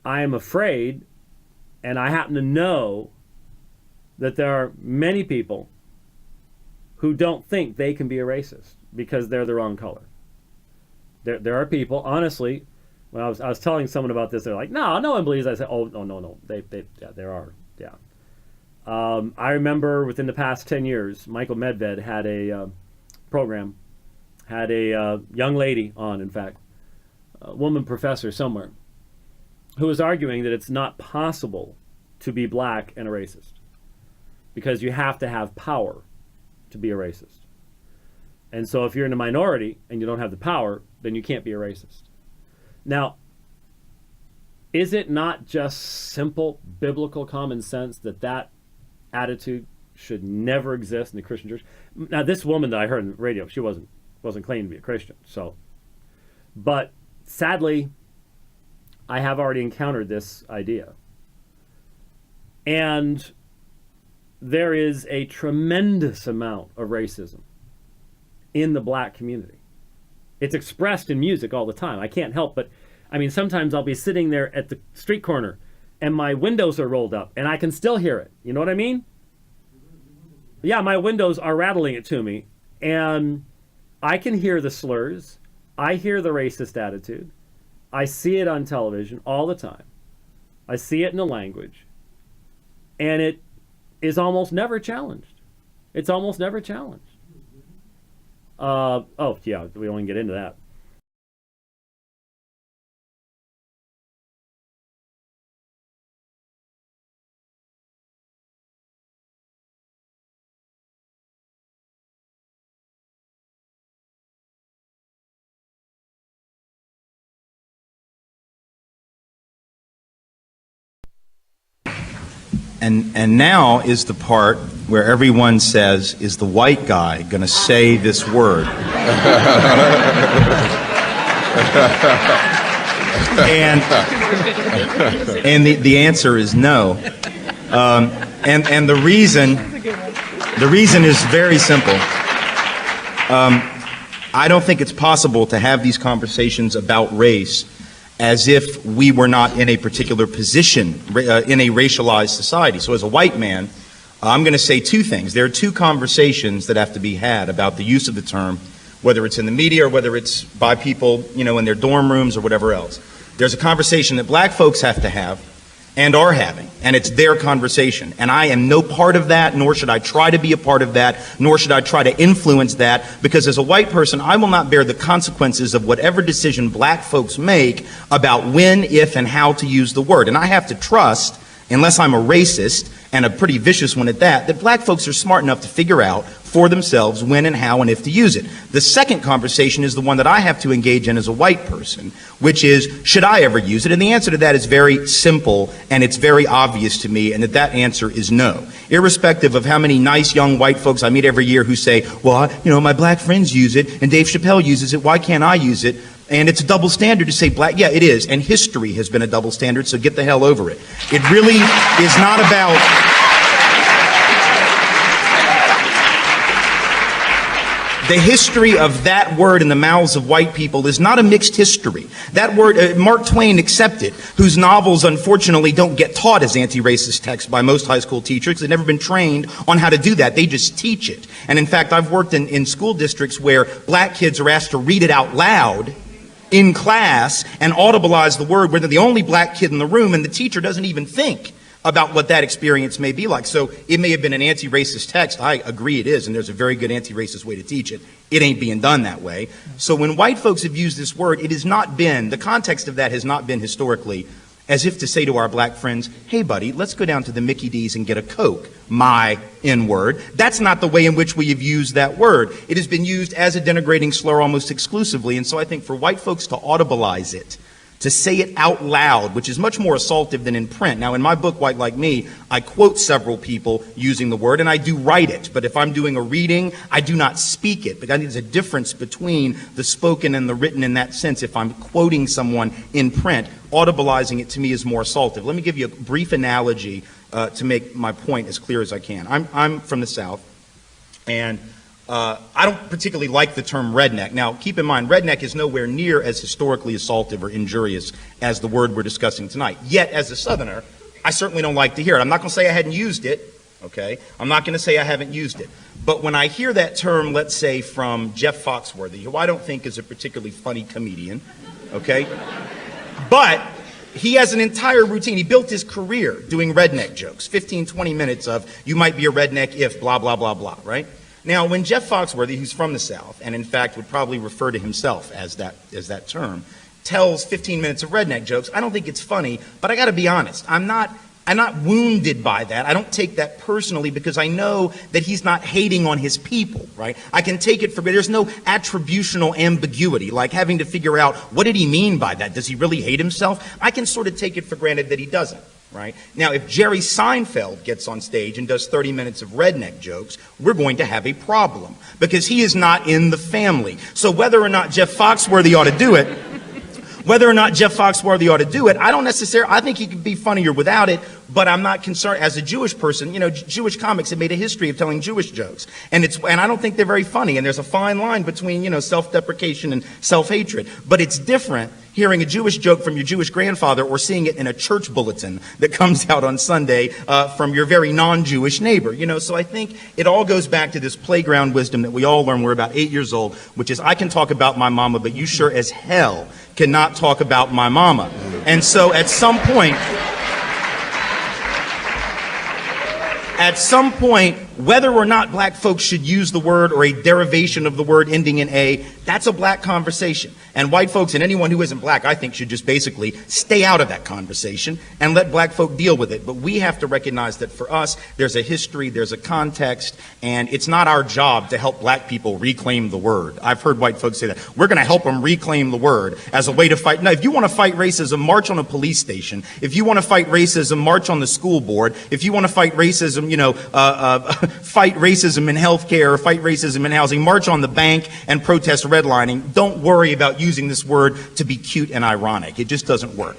I am afraid, and I happen to know that there are many people who don't think they can be a racist because they're the wrong color. There are people, honestly, when I was telling someone about this, they're like, no one believes. I said, oh, no. Yeah, there are. Yeah. I remember within the past 10 years, Michael Medved had a program, had a young lady on, in fact, a woman professor somewhere, who was arguing that it's not possible to be black and a racist because you have to have power to be a racist. And so if you're in a minority and you don't have the power, then you can't be a racist. Now, is it not just simple biblical common sense that attitude should never exist in the Christian church? Now, this woman that I heard on the radio, she wasn't claiming to be a Christian. So, but sadly, I have already encountered this idea. And there is a tremendous amount of racism in the black community. It's expressed in music all the time. I can't help but, I mean, sometimes I'll be sitting there at the street corner and my windows are rolled up and I can still hear it. You know what I mean? Yeah, my windows are rattling it to me and I can hear the slurs. I hear the racist attitude. I see it on television all the time. I see it in the language. And it is almost never challenged. It's almost never challenged. Oh, yeah, we won't get into that. And now is the part where everyone says, is the white guy going to say this word? and the answer is no. And the reason is very simple. I don't think it's possible to have these conversations about race as if we were not in a particular position in a racialized society. So as a white man, I'm going to say two things. There are two conversations that have to be had about the use of the term, whether it's in the media or whether it's by people, in their dorm rooms or whatever else. There's a conversation that black folks have to have and are having, and it's their conversation. And I am no part of that, nor should I try to be a part of that, nor should I try to influence that, because as a white person, I will not bear the consequences of whatever decision black folks make about when, if, and how to use the word. And I have to trust, unless I'm a racist, and a pretty vicious one at that black folks are smart enough to figure out for themselves when and how and if to use it. The second conversation is the one that I have to engage in as a white person, which is, should I ever use it? And the answer to that is very simple, and it's very obvious to me, and that answer is no. Irrespective of how many nice young white folks I meet every year who say, well, my black friends use it, and Dave Chappelle uses it, why can't I use it? And it's a double standard to say black. Yeah, it is. And history has been a double standard, so get the hell over it. It really is not about... The history of that word in the mouths of white people is not a mixed history. That word, Mark Twain accepted, whose novels unfortunately don't get taught as anti-racist texts by most high school teachers. They've never been trained on how to do that. They just teach it. And in fact, I've worked in school districts where black kids are asked to read it out loud in class and audibilize the word where they're the only black kid in the room and the teacher doesn't even think about what that experience may be like. So it may have been an anti-racist text. I agree it is, and there's a very good anti-racist way to teach it. It ain't being done that way. So when white folks have used this word, it has not been, the context of that has not been historically as if to say to our black friends, hey buddy, let's go down to the Mickey D's and get a Coke, my N-word. That's not the way in which we have used that word. It has been used as a denigrating slur almost exclusively, and so I think for white folks to audibilize it, to say it out loud, which is much more assaultive than in print. Now, in my book, White Like Me, I quote several people using the word, and I do write it. But if I'm doing a reading, I do not speak it. But I think there's a difference between the spoken and the written in that sense. If I'm quoting someone in print, audibilizing it to me is more assaultive. Let me give you a brief analogy to make my point as clear as I can. I'm from the South, and I don't particularly like the term redneck. Now, keep in mind, redneck is nowhere near as historically assaultive or injurious as the word we're discussing tonight. Yet, as a Southerner, I certainly don't like to hear it. I'm not going to say I hadn't used it, okay? I'm not going to say I haven't used it. But when I hear that term, let's say, from Jeff Foxworthy, who I don't think is a particularly funny comedian, okay? But he has an entire routine. He built his career doing redneck jokes, 15, 20 minutes of, you might be a redneck if blah, blah, blah, blah, right? Now, when Jeff Foxworthy, who's from the South, and in fact would probably refer to himself as that term, tells 15 minutes of redneck jokes, I don't think it's funny, but I got to be honest. I'm not wounded by that. I don't take that personally because I know that he's not hating on his people, right? I can take it for, there's no attributional ambiguity, like having to figure out what did he mean by that? Does he really hate himself? I can sort of take it for granted that he doesn't. Right? Now, if Jerry Seinfeld gets on stage and does 30 minutes of redneck jokes, we're going to have a problem because he is not in the family. So whether or not Jeff Foxworthy ought to do it, I think he could be funnier without it, but I'm not concerned. As a Jewish person, Jewish comics have made a history of telling Jewish jokes, and I don't think they're very funny, and there's a fine line between, self-deprecation and self-hatred. But it's different hearing a Jewish joke from your Jewish grandfather or seeing it in a church bulletin that comes out on Sunday from your very non-Jewish neighbor. So I think it all goes back to this playground wisdom that we all learn when we're about 8 years old, which is I can talk about my mama, but you sure as hell cannot talk about my mama. And so at some point, whether or not black folks should use the word or a derivation of the word ending in A, that's a black conversation. And white folks and anyone who isn't black, I think, should just basically stay out of that conversation and let black folk deal with it. But we have to recognize that for us, there's a history, there's a context, and it's not our job to help black people reclaim the word. I've heard white folks say that. We're going to help them reclaim the word as a way to fight. Now, if you want to fight racism, march on a police station. If you want to fight racism, march on the school board. If you want to fight racism, fight racism in healthcare, fight racism in housing, march on the bank and protest redlining. Don't worry about using this word to be cute and ironic. It just doesn't work.